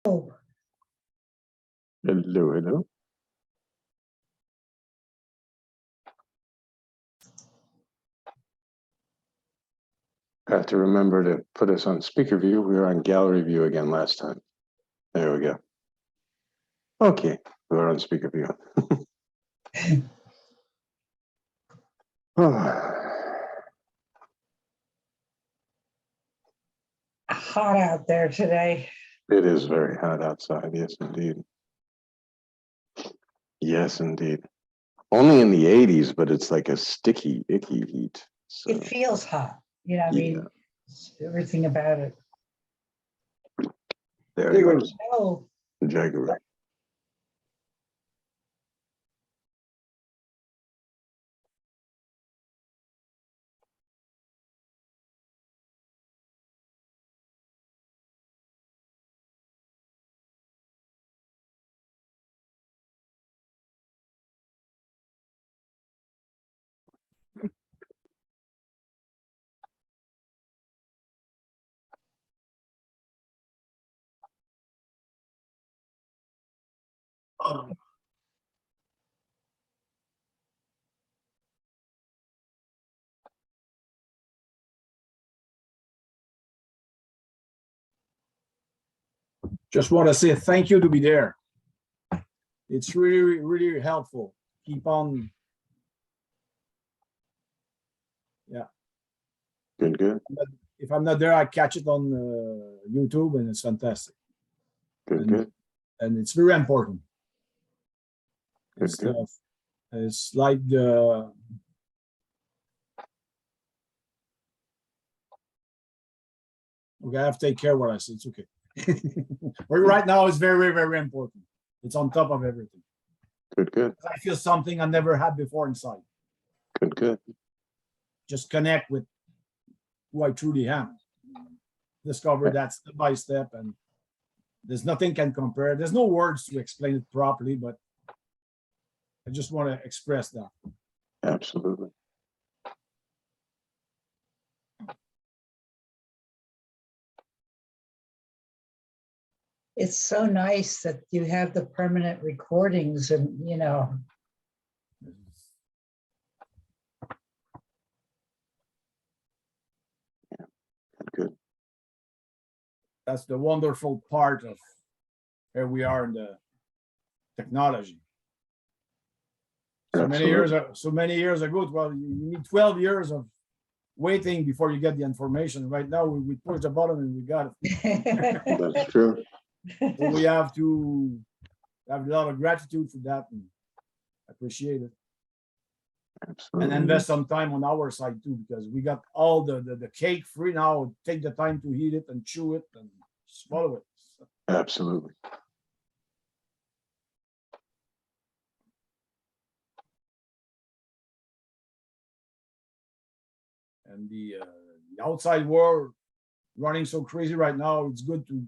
Oh, Hello, hello. I have to remember to put us on speaker view. We were on gallery view again last time. There we go. Okay, we're on speaker view. hot out there today. It is very hot outside. Yes, indeed. Yes, indeed. Only in the 80s, but it's like a sticky, icky heat. So, It feels hot. You know, I mean, everything about it. there he goes. Oh, Inchegiri. Just want to say thank you to be there. It's really, really helpful. Keep on. Yeah. Good, good. If I'm not there, I catch it on YouTube, and it's fantastic. Good, good. And it's very important. Good, good. It's like the. Okay, I have to take care of what I say. It's okay. Right now, it's very, very, very important. It's on top of everything. Good, good. I feel something I never had before inside. Good, good. Just connect with who I truly am. Discover that step by step, and there's nothing can compare. There's no words to explain it properly, but I just want to express that. Absolutely. it's so nice that you have the permanent recordings and, you know. Good. That's the wonderful part of where we are in the technology. So many years ago, well, you need 12 years of waiting before you get the information. Right now, we push the button and we got it. That's true. So we have to have a lot of gratitude for that and appreciate it. Absolutely. And invest some time on our side too, because we got all the cake free now. Take the time to eat it and chew it and swallow it. Absolutely. And the outside world running so crazy right now, it's good to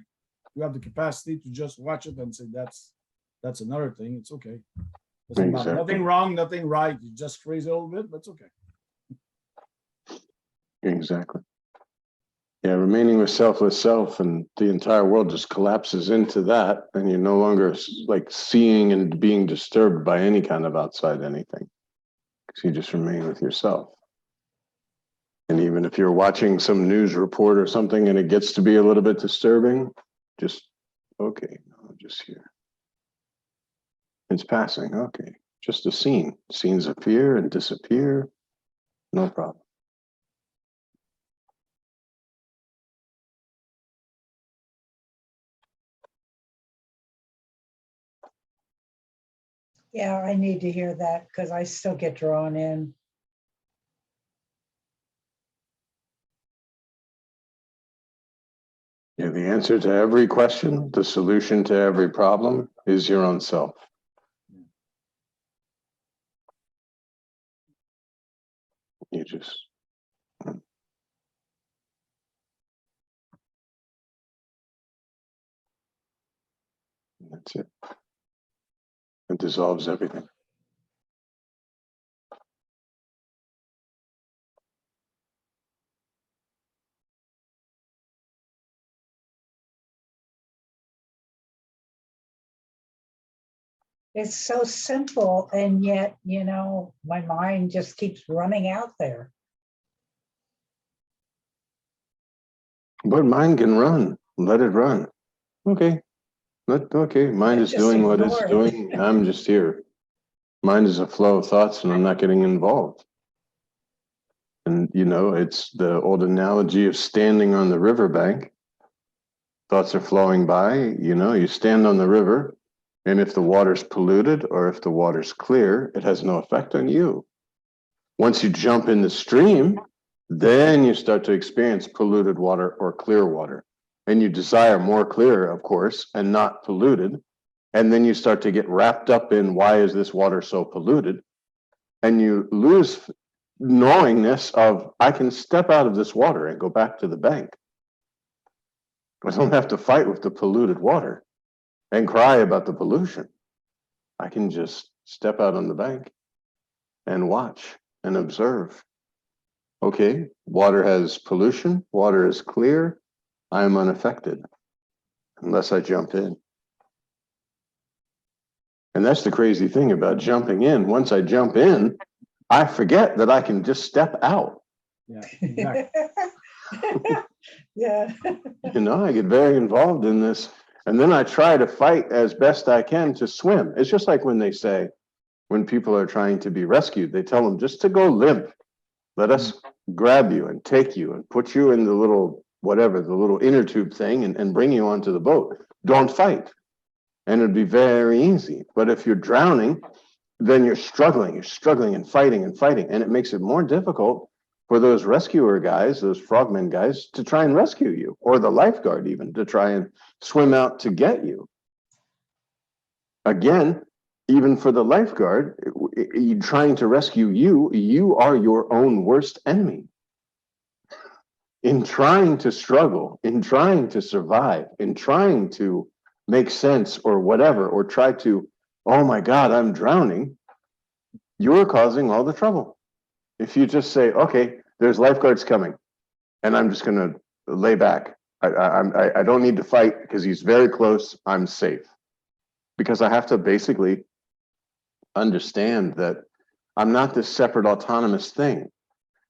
have the capacity to just watch it and say that's another thing. It's okay. Doesn't matter. Exactly. Nothing wrong, nothing right. You just crazy a little bit, but it's okay. Exactly. Yeah, remaining with selfless self, and the entire world just collapses into that, and you're no longer like seeing and being disturbed by any kind of outside anything, because you just remain with yourself. And even if you're watching some news report or something and it gets to be a little bit disturbing, just, okay, no, just here. It's passing, okay. Just a scene. Scenes appear and disappear, no problem. Yeah, I need to hear that because I still get drawn in. Yeah, the answer to every question, the solution to every problem is your own self. You just, that's it. It dissolves everything. It's so simple, and yet, you know, my mind just keeps running out there. But mine can run. Let it run. Okay. Okay. Mind is Just doing what it's ignore it. doing. I'm just here. Mind is a flow of thoughts, and I'm not getting involved. And, you know, it's the old analogy of standing on the riverbank. Thoughts are flowing by, you know, you stand on the river, and if the water's polluted or if the water's clear, it has no effect on you. Once you jump in the stream, then you start to experience polluted water or clear water. And you desire more clear, of course, and not polluted. And then you start to get wrapped up in, why is this water so polluted? And you lose knowingness of, I can step out of this water and go back to the bank. I don't have to fight with the polluted water and cry about the pollution. I can just step out on the bank and watch and observe. Okay, water has pollution, water is clear, I am unaffected unless I jump in. And that's the crazy thing about jumping in. Once I jump in, I forget that I can just step out. Yeah, exactly. Yeah. You know, I get very involved in this. And then I try to fight as best I can to swim. It's just like when they say, when people are trying to be rescued, they tell them just to go limp. Let us grab you and take you and put you in the little, whatever, the little inner tube thing and bring you onto the boat. Don't fight. And it'd be very easy. But if you're drowning, then you're struggling and fighting. And it makes it more difficult for those rescuer guys, those frogmen guys, to try and rescue you, or the lifeguard even, to try and swim out to get you. Again, even for the lifeguard, trying to rescue you, you are your own worst enemy. In trying to struggle, in trying to survive, in trying to make sense or whatever, or try to, oh my God, I'm drowning, you're causing all the trouble. If you just say, okay, there's lifeguards coming, and I'm just going to lay back. I don't need to fight because he's very close. I'm safe. Because I have to basically understand that I'm not this separate autonomous thing,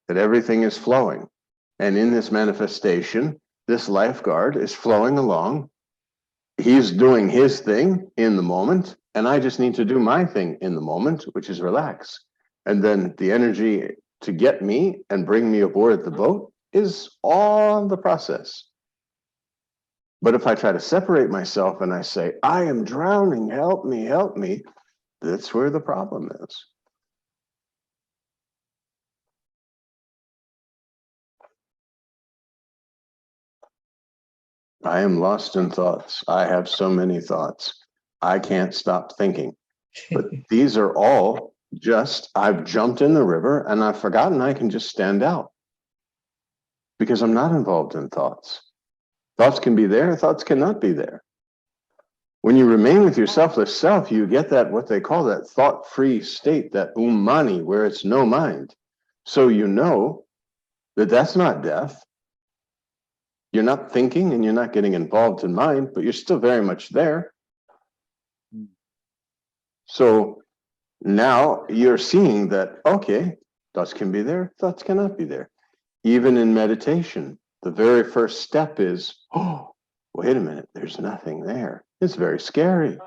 that everything is flowing. And in this manifestation, this lifeguard is flowing along. He's doing his thing in the moment, and I just need to do my thing in the moment, which is relax. And then the energy to get me and bring me aboard the boat is all the process. But if I try to separate myself and I say, I am drowning, help me, that's where the problem is. I am lost in thoughts. I have so many thoughts. I can't stop thinking. But these are all just, I've jumped in the river and I've forgotten I can just stand out because I'm not involved in thoughts. Thoughts can be there, thoughts cannot be there. When you remain with your selfless self, you get that, what they call that thought-free state, that umani, where it's no mind. So you know that that's not death. You're not thinking and you're not getting involved in mind, but you're still very much there. So now you're seeing that, okay, thoughts can be there, thoughts cannot be there. Even in meditation, the very first step is, oh, wait a minute, there's nothing there. It's very scary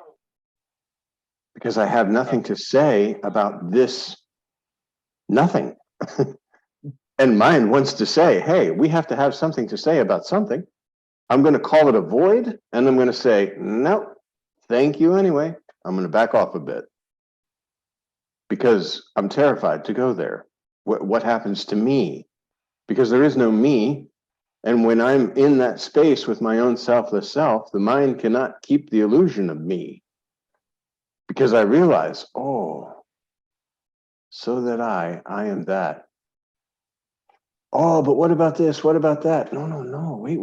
because I have nothing to say about this nothing. And mind wants to say, hey, we have to have something to say about something. I'm going to call it a void, and I'm going to say, no, thank you anyway. I'm going to back off a bit because I'm terrified to go there. What happens to me? Because there is no me. And when I'm in that space with my own selfless self, the mind cannot keep the illusion of me. Because I realize, oh, so that I am that. Oh, but what about this? What about that? No. Wait.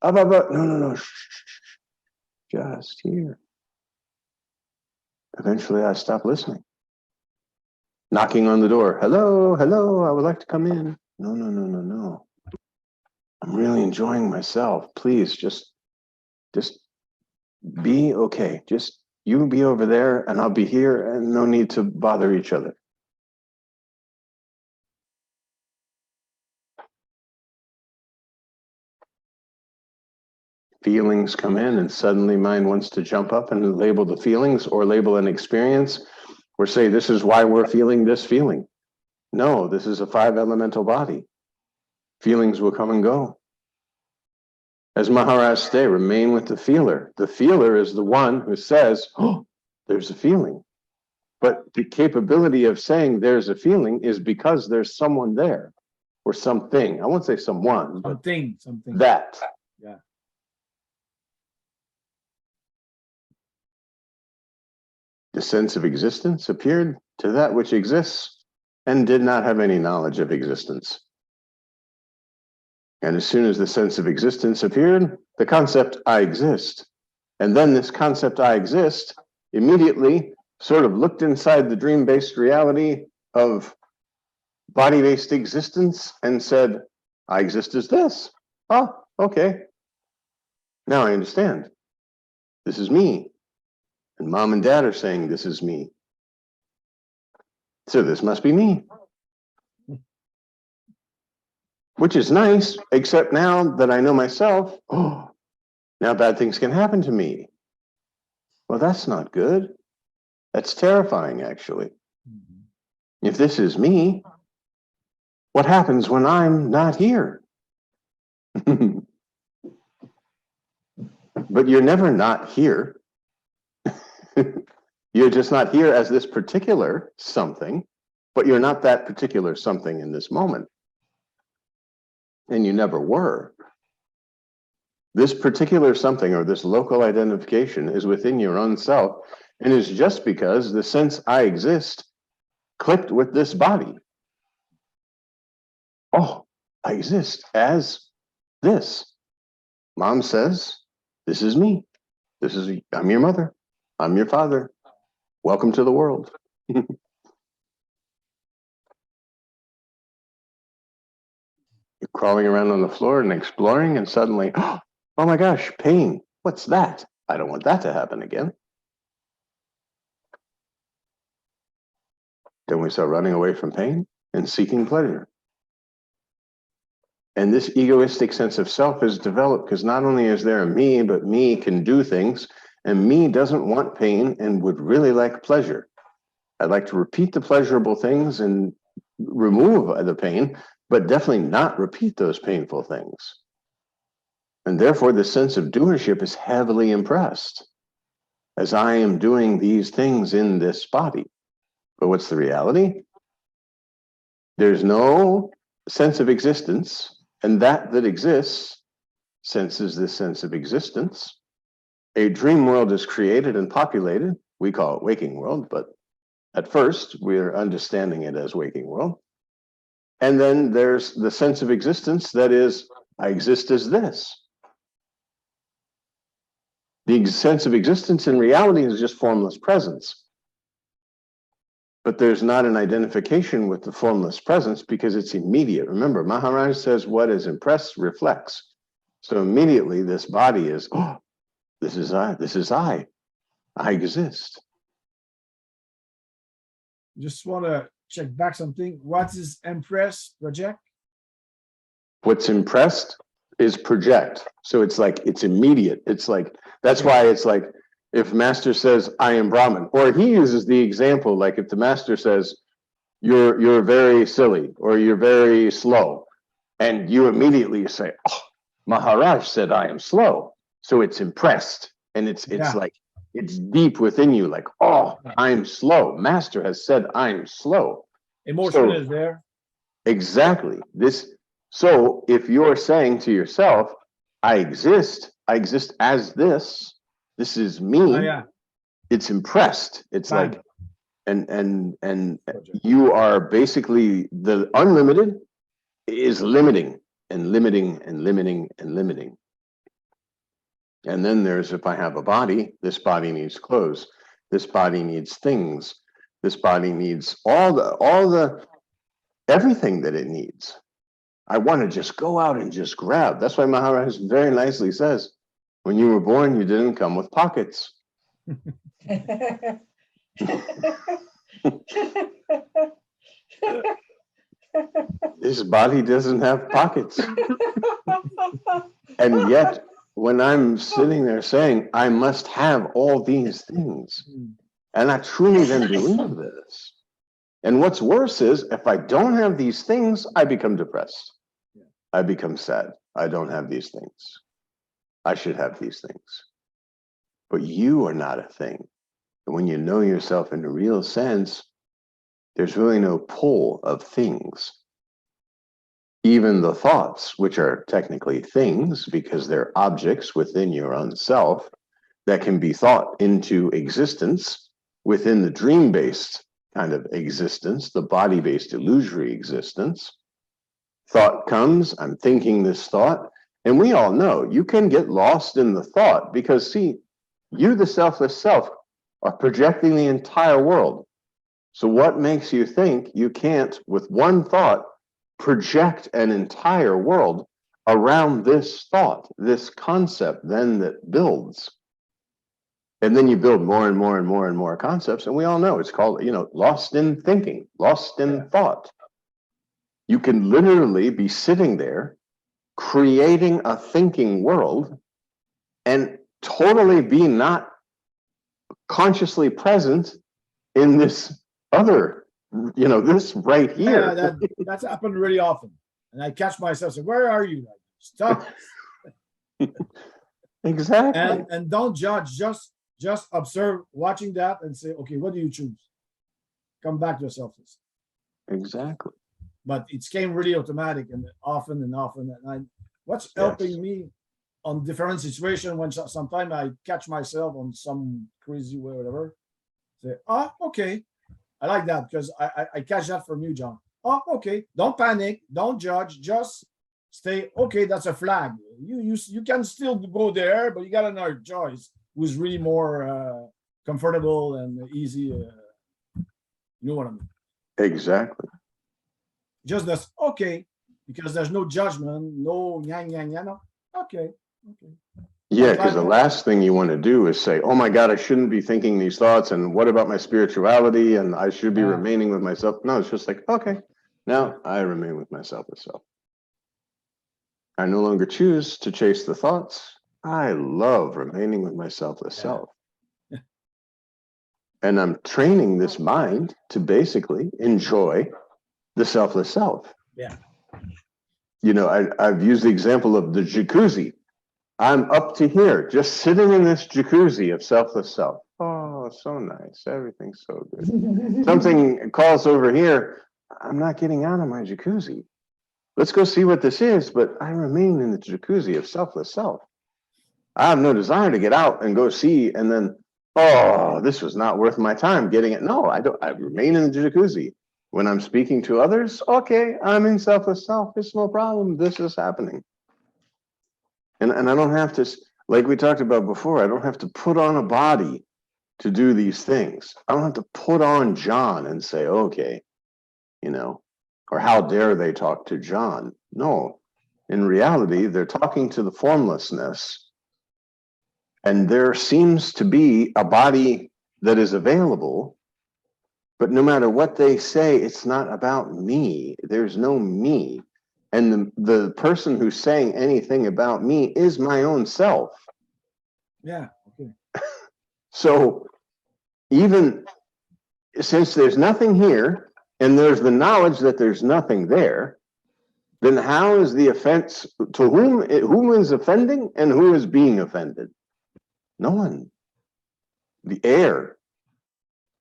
No. Shh. Just here. Eventually I stop listening. Knocking on the door. Hello, I would like to come in. No. I'm really enjoying myself. Please just be okay. Just you be over there and I'll be here, and no need to bother each other. Feelings come in and suddenly mind wants to jump up and label the feelings or label an experience or say, this is why we're feeling this feeling. No, this is a 5 elemental body. Feelings will come and go. As Maharaj say, remain with the feeler. The feeler is the one who says, oh, there's a feeling. But the capability of saying there's a feeling is because there's someone there or something. I won't say someone, but something. that. Yeah. The sense of existence appeared to that which exists and did not have any knowledge of existence. And as soon as the sense of existence appeared, the concept I exist. And then this concept I exist immediately sort of looked inside the dream-based reality of body-based existence and said, I exist as this. Oh, okay. Now I understand. This is me. And mom and dad are saying, this is me. So this must be me. Which is nice, except now that I know myself, oh, now bad things can happen to me. Well, that's not good. That's terrifying, actually. If this is me, what happens when I'm not here? But you're never not here. You're just not here as this particular something, but you're not that particular something in this moment. And you never were. This particular something or this local identification is within your own self and is just because the sense I exist clicked with this body. Oh, I exist as this. Mom says, this is me. I'm your mother. I'm your father. Welcome to the world. You're crawling around on the floor and exploring, and suddenly, oh my gosh, pain. What's that? I don't want that to happen again. Then we start running away from pain and seeking pleasure. And this egoistic sense of self is developed because not only is there a me, but me can do things, and me doesn't want pain and would really like pleasure. I'd like to repeat the pleasurable things and remove the pain, but definitely not repeat those painful things. And therefore, the sense of doership is heavily impressed as I am doing these things in this body. But what's the reality? There's no sense of existence, and that exists senses this sense of existence. A dream world is created and populated. We call it waking world, but at first we're understanding it as waking world. And then there's the sense of existence that is, I exist as this. The sense of existence in reality is just formless presence. But there's not an identification with the formless presence because it's immediate. Remember, Maharaj says what is impressed reflects. So immediately this body is, oh, this is I exist. Just want to check back something. What is impress, project? What's impressed is project. So it's like, it's immediate. It's like, that's why it's like, if master says, I am Brahman, or he uses the example, like if the master says, you're very silly, or you're very slow, and you immediately say, oh, Maharaj said I am slow. So it's impressed, and it's like, it's deep within you, like, oh, I'm slow. Master has said I'm slow. Emotion is there. Exactly. So if you're saying to yourself, I exist as this is me, it's impressed. It's like, and you are basically, the unlimited is limiting and limiting and limiting and limiting. And then there's, if I have a body, this body needs clothes, this body needs things, this body needs all the everything that it needs. I want to just go out and just grab. That's why Maharaj very nicely says, When you were born, you didn't come with pockets. This body doesn't have pockets. And yet, when I'm sitting there saying, I must have all these things, and I truly then believe this. And what's worse is, if I don't have these things, I become depressed. I become sad. I don't have these things. I should have these things. But you are not a thing. And when you know yourself in a real sense, there's really no pull of things. Even the thoughts, which are technically things because they're objects within your own self that can be thought into existence within the dream-based kind of existence, the body-based illusory existence. Thought comes, I'm thinking this thought, and we all know you can get lost in the thought because, see, you, the selfless self, are projecting the entire world. So what makes you think you can't, with one thought, project an entire world around this thought, this concept then that builds? And then you build more and more and more and more concepts. And we all know it's called, lost in thinking, lost in thought. You can literally be sitting there creating a thinking world and totally be not consciously present in this other, this right here. Yeah, that's happened really often. And I catch myself saying, where are you? Stop. Exactly. And don't judge, just observe, watching that and say, okay, what do you choose? Come back to yourself. Exactly. But it came really automatic and often. And what's helping me on different situations when sometimes I catch myself on some crazy way or whatever, say, okay. I like that because I catch that from you, John. Okay. Don't panic. Don't judge. Just stay. Okay, that's a flag. You can still go there, but you got another choice who's really more comfortable and easy. You know what I mean? Exactly. Just this. Okay, because there's no judgment. No yang. No. Okay. Yeah, because the last thing you want to do is say, oh my God, I shouldn't be thinking these thoughts. And what about my spirituality? And I should be remaining with myself. No, it's just like, okay, now I remain with myself as self. I no longer choose to chase the thoughts. I love remaining with myself as self. And I'm training this mind to basically enjoy the selfless self. Yeah. I've used the example of the jacuzzi. I'm up to here, just sitting in this jacuzzi of selfless self. Oh, so nice. Everything's so good. Something calls over here. I'm not getting out of my jacuzzi. Let's go see what this is, but I remain in the jacuzzi of selfless self. I have no desire to get out and go see and then, this was not worth my time getting it. No, I don't. I remain in the jacuzzi. When I'm speaking to others, okay, I'm in selfless self. It's no problem. This is happening. And I don't have to, like we talked about before, I don't have to put on a body to do these things. I don't have to put on John and say, okay, or how dare they talk to John? No, in reality, they're talking to the formlessness. And there seems to be a body that is available, but no matter what they say, it's not about me. There's no me. And the person who's saying anything about me is my own self. Yeah. Okay. So even since there's nothing here and there's the knowledge that there's nothing there, then how is the offense to whom is offending and who is being offended? No one. The air.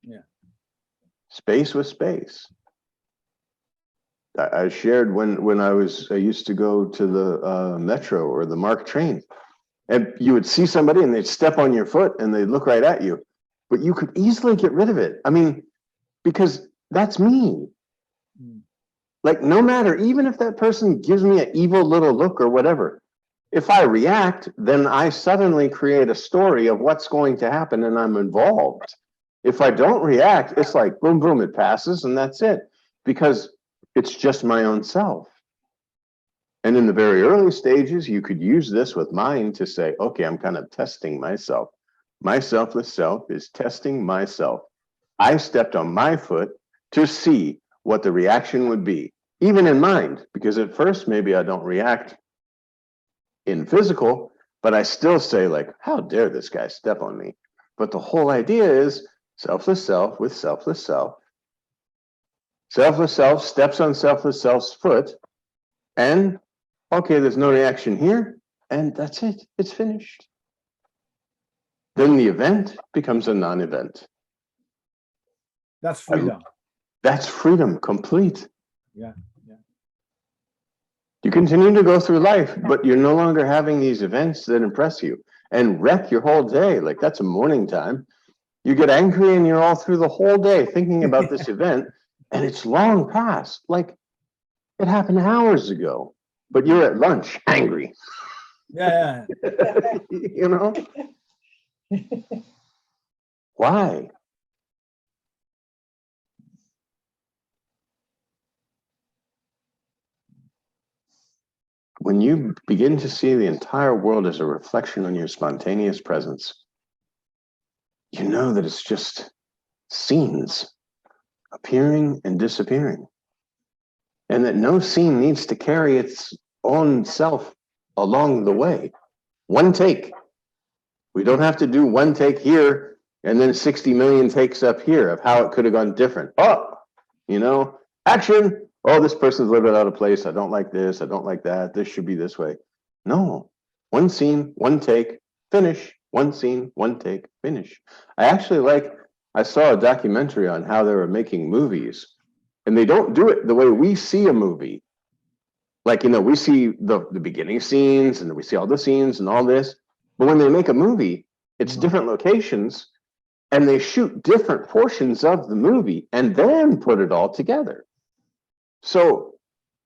Yeah. Space with space. I shared when I used to go to the metro or the MARC train, and you would see somebody and they'd step on your foot and they'd look right at you, but you could easily get rid of it. I mean, because that's me. Like, no matter, even if that person gives me an evil little look or whatever, if I react, then I suddenly create a story of what's going to happen and I'm involved. If I don't react, it's like boom, boom, it passes and that's it. Because it's just my own self. And in the very early stages, you could use this with mind to say, okay, I'm kind of testing myself. My selfless self is testing myself. I stepped on my foot to see what the reaction would be, even in mind, because at first maybe I don't react in physical, but I still say like, how dare this guy step on me? But the whole idea is selfless self with selfless self. Selfless self steps on selfless self's foot, and okay, there's no reaction here, and that's it. It's finished. Then the event becomes a non-event. That's freedom. That's freedom complete. Yeah, yeah. You continue to go through life, but you're no longer having these events that impress you and wreck your whole day. Like that's a morning time. You get angry and you're all through the whole day thinking about this event, and it's long past. Like it happened hours ago, but you're at lunch angry. Yeah, You know? Why? When you begin to see the entire world as a reflection on your spontaneous presence, you know that it's just scenes appearing and disappearing, and that no scene needs to carry its own self along the way. One take. We don't have to do one take here and then 60 million takes up here of how it could have gone different. Oh, you know, action. Oh, this person's living out of place. I don't like this. I don't like that. This should be this way. No, one scene, one take, finish. One scene, one take, finish. I saw a documentary on how they were making movies, and they don't do it the way we see a movie. Like, you know, we see the beginning scenes and we see all the scenes and all this. But when they make a movie, it's different locations, and they shoot different portions of the movie and then put it all together. So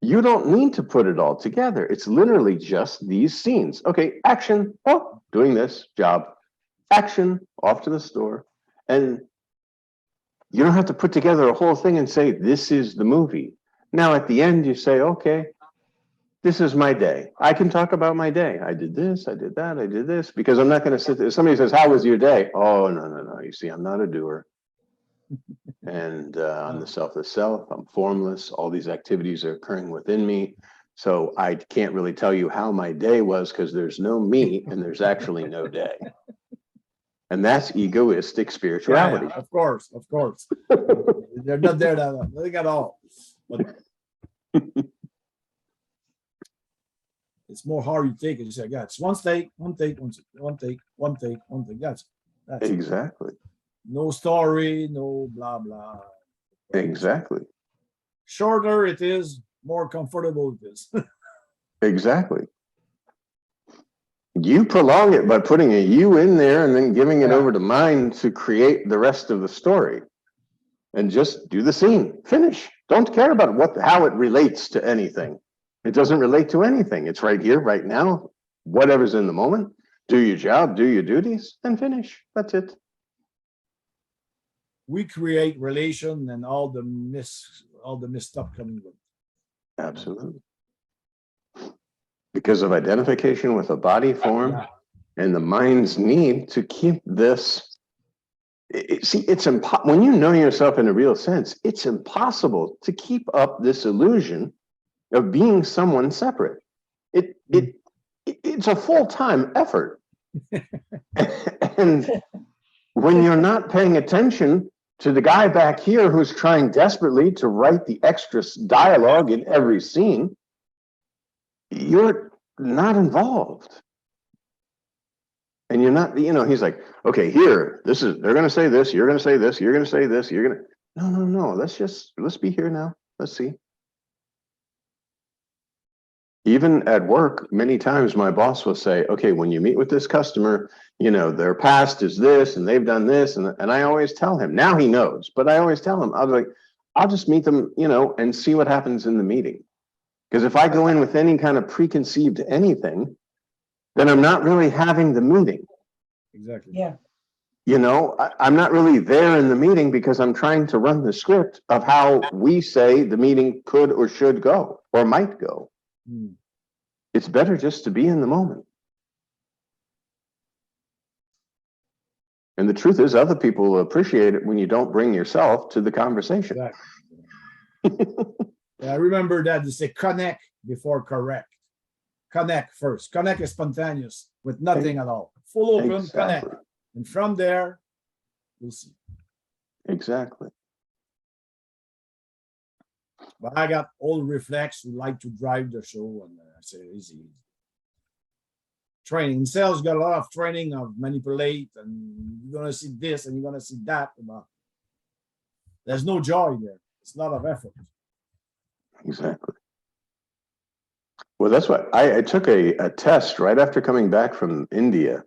you don't need to put it all together. It's literally just these scenes. Okay, action, oh, doing this job. Action, off to the store. And you don't have to put together a whole thing and say, this is the movie. Now at the end, you say, okay, this is my day. I can talk about my day. I did this, I did that, I did this, because I'm not going to sit there. Somebody says, how was your day? Oh, no. You see, I'm not a doer. And I'm the selfless self. I'm formless. All these activities are occurring within me. So I can't really tell you how my day was because there's no me and there's actually no day. And that's egoistic spirituality. yeah, of course. They're not there at all. But it's more how you take it. You say, yeah, it's one take. That's Exactly. no story, no blah blah. Exactly. Shorter it is, more comfortable it is. Exactly. You prolong it by putting a you in there and then giving it over to mind to create the rest of the story. And just do the scene. Finish. Don't care about how it relates to anything. It doesn't relate to anything. It's right here, right now. Whatever's in the moment. Do your job, do your duties, and finish. That's it. We create relation and all the missed stuff coming with it. Absolutely. Because of identification with a body form and the mind's need to keep this. It's when you know yourself in a real sense, it's impossible to keep up this illusion of being someone separate. It's a full-time effort. And when you're not paying attention to the guy back here who's trying desperately to write the extra dialogue in every scene, you're not involved. And you're not, he's like, okay, here, they're going to say this, you're going to say this, you're going to say this, you're going to, no, let's be here now. Let's see. Even at work, many times my boss will say, okay, when you meet with this customer, their past is this and they've done this. And I always tell him, now he knows, but I always tell him, I'll just meet them, and see what happens in the meeting. Because if I go in with any kind of preconceived anything, then I'm not really having the meeting. Exactly. Yeah. I'm not really there in the meeting because I'm trying to run the script of how we say the meeting could or should go or might go. Mm. It's better just to be in the moment. And the truth is, other people will appreciate it when you don't bring yourself to the conversation. Exactly. Yeah, I remember that they say connect before correct. Connect first. Connect is spontaneous with nothing at all. Full open, Exactly. connect. And from there, we'll see. Exactly. But I got old reflex who like to drive the show, and I say easy. Training sales got a lot of training of manipulate, and you're gonna see this and you're gonna see that. But there's no joy there. It's a lot of effort. Exactly. Well, that's what I took a test right after coming back from India.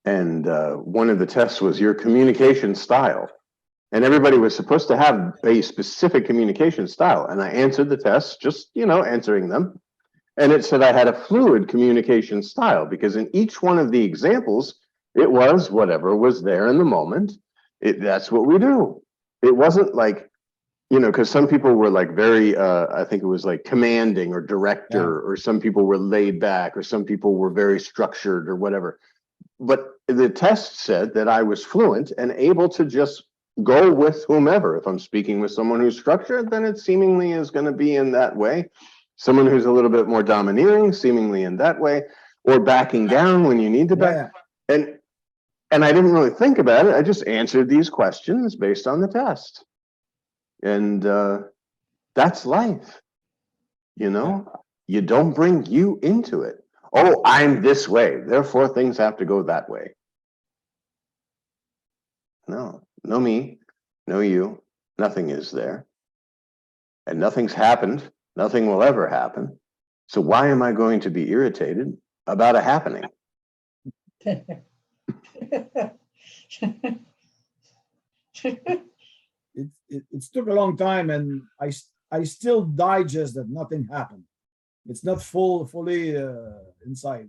And one of the tests was your communication style. And everybody was supposed to have a specific communication style. And I answered the tests, just, answering them. And it said I had a fluid communication style because in each one of the examples, it was whatever was there in the moment. That's what we do. It wasn't like, because some people were like very, I think it was like commanding or director, or some people were laid back, or some people were very structured or whatever. But the test said that I was fluent and able to just go with whomever. If I'm speaking with someone who's structured, then it seemingly is going to be in that way. Someone who's a little bit more domineering, seemingly in that way, or backing down when you need to back. And I didn't really think about it. I just answered these questions based on the test. And that's life. You don't bring you into it. Oh, I'm this way, therefore things have to go that way. No me, no you, nothing is there. And nothing's happened, nothing will ever happen. So why am I going to be irritated about a happening? It took a long time, and I still digest that nothing happened. It's not fully inside.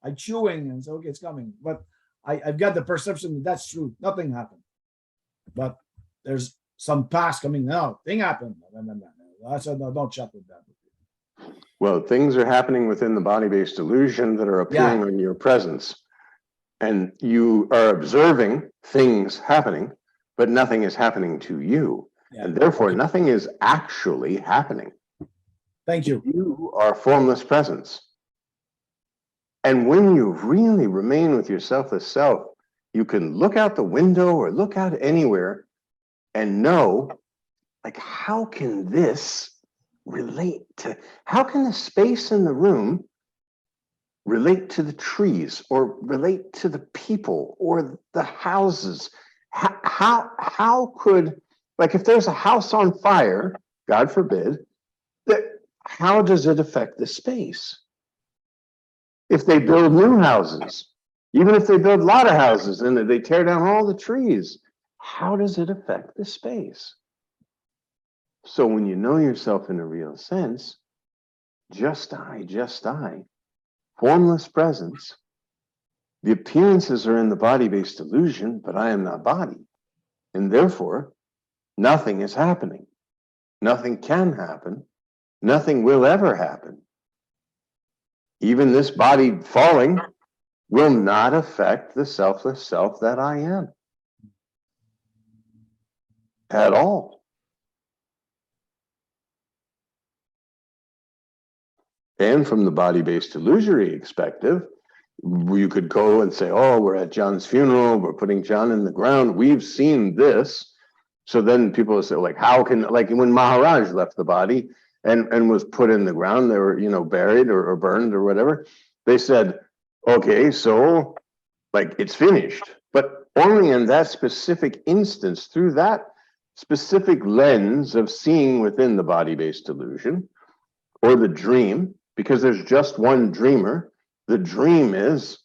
I chewing and say, okay, it's coming. But I've got the perception that that's true. Nothing happened. But there's some past coming now. Thing happened. I said, no, don't chat with that. Well, things are happening within the body-based illusion that are appearing in your presence. And you are observing things happening, but nothing is happening to you. And therefore, nothing is actually happening. Thank you. You are formless presence. And when you really remain with yourself as self, you can look out the window or look out anywhere and know, like, how can this relate to, how can the space in the room relate to the trees or relate to the people or the houses? How could, like, if there's a house on fire, God forbid, how does it affect the space? If they build new houses, even if they build a lot of houses and they tear down all the trees, how does it affect the space? So when you know yourself in a real sense, just I, formless presence, the appearances are in the body-based illusion, but I am not body. And therefore, nothing is happening. Nothing can happen. Nothing will ever happen. Even this body falling will not affect the selfless self that I am at all. And from the body-based illusory perspective, you could go and say, oh, we're at John's funeral, we're putting John in the ground, we've seen this. So then people will say, like, how can, like when Maharaj left the body and was put in the ground, they were, buried or burned or whatever. They said, okay, so like it's finished, but only in that specific instance, through that specific lens of seeing within the body-based illusion or the dream, because there's just one dreamer. The dream is,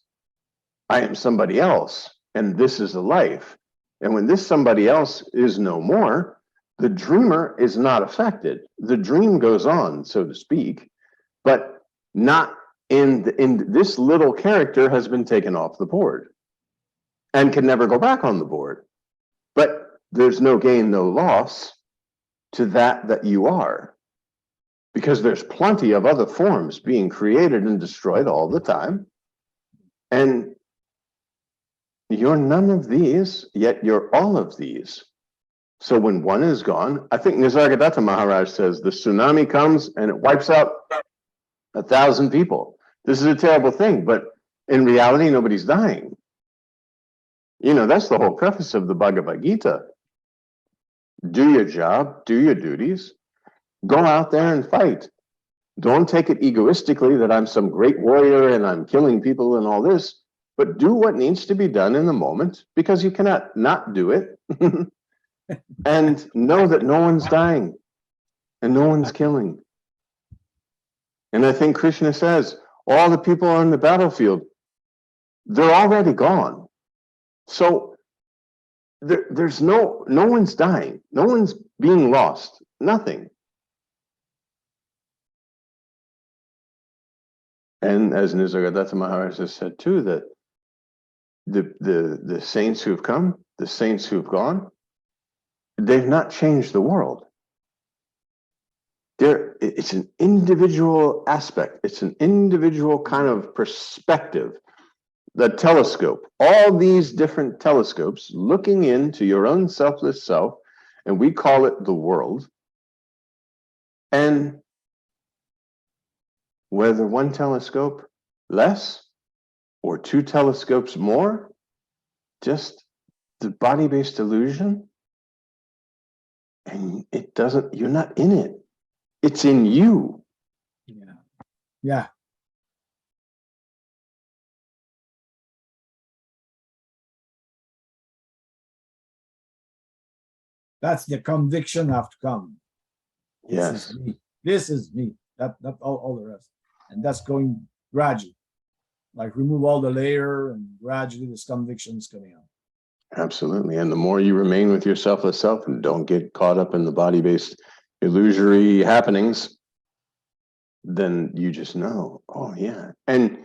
I am somebody else, and this is a life. And when this somebody else is no more, the dreamer is not affected. The dream goes on, so to speak, but not in this little character has been taken off the board and can never go back on the board. But there's no gain, no loss to that you are. because there's plenty of other forms being created and destroyed all the time. And you're none of these, yet you're all of these. So when one is gone, I think Nisargadatta Maharaj says the tsunami comes and it wipes out 1,000 people. This is a terrible thing, but in reality, nobody's dying. You know, that's the whole preface of the Bhagavad Gita. Do your job, do your duties, go out there and fight. Don't take it egoistically that I'm some great warrior and I'm killing people and all this, but do what needs to be done in the moment, because you cannot not do it. And know that no one's dying and no one's killing. And I think Krishna says, all the people on the battlefield, they're already gone. So there's no one's dying. No one's being lost. Nothing. And as Nisargadatta Maharaj has said too, that the saints who've come, the saints who've gone, they've not changed the world. It's an individual aspect. It's an individual kind of perspective. The telescope, all these different telescopes looking into your own selfless self, and we call it the world. And whether one telescope less or two telescopes more, just the body-based illusion, and it doesn't, you're not in it. It's in you. Yeah. Yeah. That's the conviction have to come. This Yes. is me. This is me. That all the rest. And that's going gradually. Like remove all the layer and gradually this conviction is coming out. Absolutely. And the more you remain with your selfless self and don't get caught up in the body-based illusory happenings, then you just know, oh yeah. And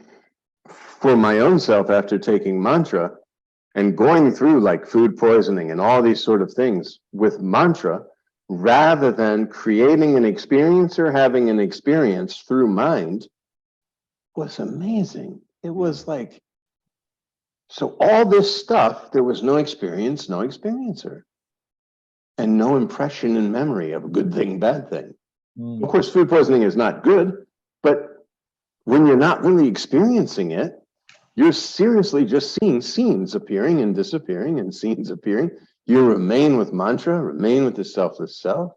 for my own self, after taking mantra and going through like food poisoning and all these sort of things with mantra, rather than creating an experience or having an experience through mind, was amazing. It was like, so all this stuff, there was no experience, no experiencer, and no impression in memory of a good thing, bad thing. Of course, food poisoning is not good, but when you're not really experiencing it, you're seriously just seeing scenes appearing and disappearing and scenes appearing. You remain with mantra, remain with the selfless self,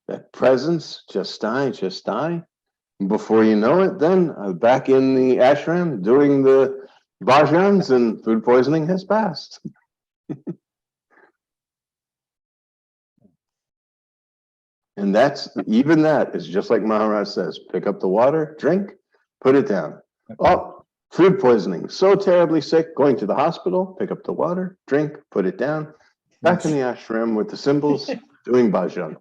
that presence, just die, just die. Before you know it, then back in the ashram doing the bhajans, and food poisoning has passed. And that's, even that is just like Maharaj says, pick up the water, drink, put it down. Oh, food poisoning, so terribly sick, going to the hospital, pick up the water, drink, put it down, back in the ashram with the symbols, doing bhajan.